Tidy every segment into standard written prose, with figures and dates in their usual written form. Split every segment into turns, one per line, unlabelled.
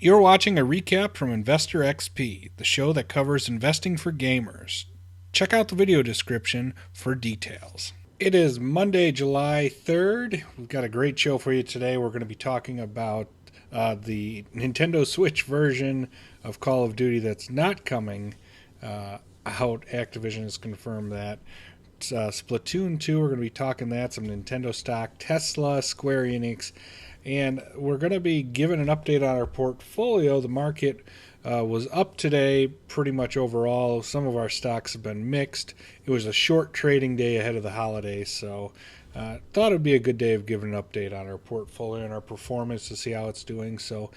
You're watching a recap from Investor XP, the show that covers investing for gamers. Check out the video description for details. It is Monday, July 3rd. We've got a great show for you today. We're going to be talking about the Nintendo Switch version of Call of Duty that's not coming out. Activision has confirmed that. Splatoon 2, we're going to be talking that, some Nintendo stock, Tesla, Square Enix, and we're going to be giving an update on our portfolio. The market was up today pretty much overall. Some of our stocks have been mixed. It was a short trading day ahead of the holidays, so thought it would be a good day of giving an update on our portfolio and our performance to see how it's doing. So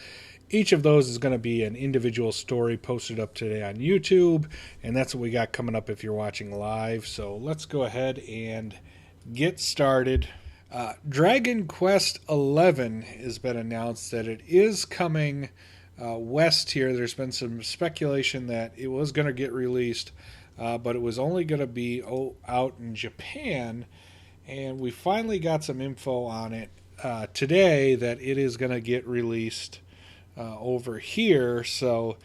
each of those is going to be an individual story posted up today on YouTube, and that's what we got coming up if you're watching live. So let's go ahead and get started. Dragon Quest XI has been announced that it is coming west here. There's been some speculation that it was going to get released, but it was only going to be out in Japan, and we finally got some info on it today that it is going to get released over here. So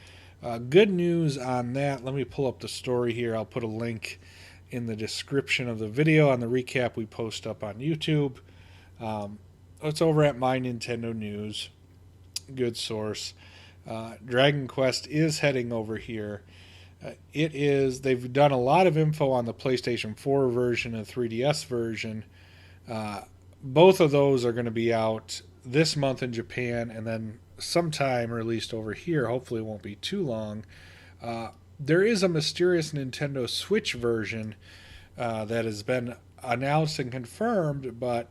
good news on that. Let me pull up the story here. I'll put a link in the description of the video on the recap we post up on YouTube. It's over at My Nintendo News. Good source. Dragon Quest is heading over here. They've done a lot of info on the PlayStation 4 version and 3DS version. Both of those are going to be out this month in Japan and then sometime released over here. Hopefully it won't be too long. There is a mysterious Nintendo Switch version that has been announced and confirmed, but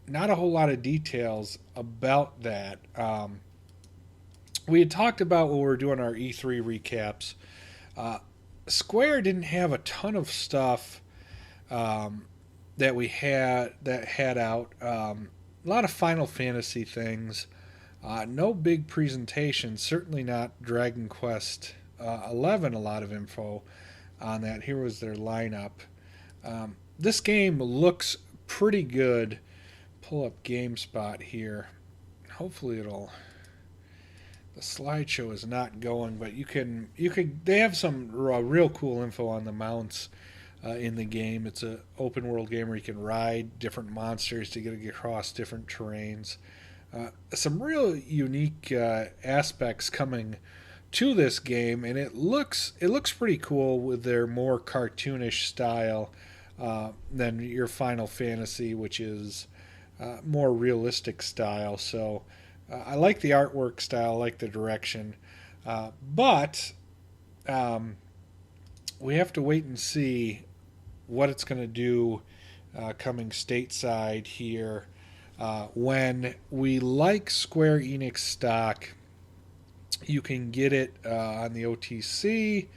not a whole lot of details about that. We had talked about when we were doing our E3 recaps. Square didn't have a ton of stuff that had out. A lot of Final Fantasy things. No big presentation. Certainly not Dragon Quest 11. A lot of info on that. Here was their lineup. This game looks pretty good. Pull up GameSpot here. Hopefully it'll. The slideshow is not going, but they have some real cool info on the mounts in the game. It's an open world game where you can ride different monsters to get across different terrains. Some real unique aspects coming to this game, and it looks pretty cool with their more cartoonish style than your Final Fantasy, which is more realistic style. So I like the artwork style, I like the direction, but we have to wait and see what it's going to do coming stateside here. When we like Square Enix stock, you can get it on the OTC.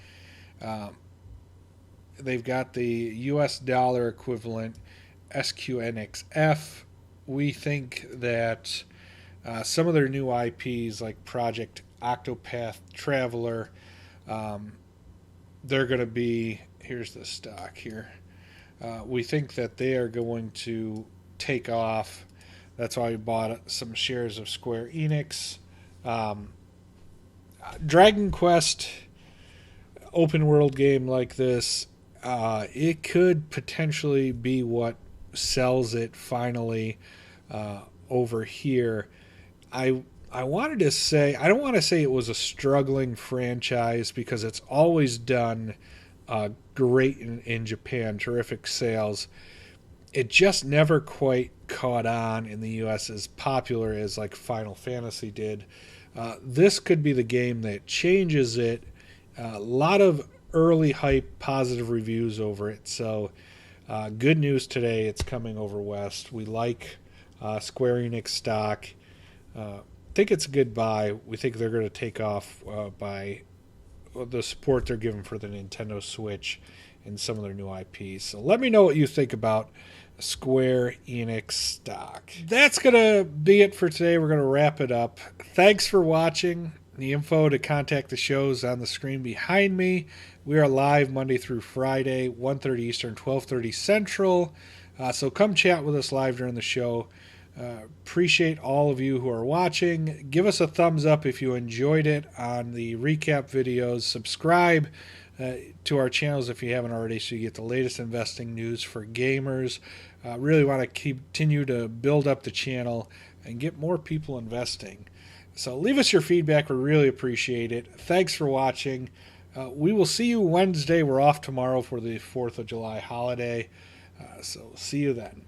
They've got the US dollar equivalent SQNXF. We think that some of their new IPs like Project Octopath Traveler, they're going to be, here's the stock here. We think that they are going to take off. That's why we bought some shares of Square Enix. Dragon Quest open world game like this, it could potentially be what sells it finally over here. I wanted to say, I don't want to say it was a struggling franchise because it's always done great in Japan, terrific sales. It just never quite caught on in the US as popular as like Final Fantasy did. This could be the game that changes it. A lot of early hype, positive reviews over it. So good news today, it's coming over west. We like Square Enix stock. Think it's a good buy. We think they're going to take off by the support they're giving for the Nintendo Switch and some of their new IPs. So let me know what you think about Square Enix stock. That's going to be it for today. We're going to wrap it up. Thanks for watching. The info to contact the shows on the screen behind me. We are live Monday through Friday, 1:30 Eastern, 12:30 Central. So come chat with us live during the show. Appreciate all of you who are watching. Give us a thumbs up if you enjoyed it on the recap videos. Subscribe to our channels if you haven't already, so you get the latest investing news for gamers. Really want to continue to build up the channel and get more people investing. So leave us your feedback. We really appreciate it. Thanks for watching. We will see you Wednesday. We're off tomorrow for the 4th of July holiday. So see you then.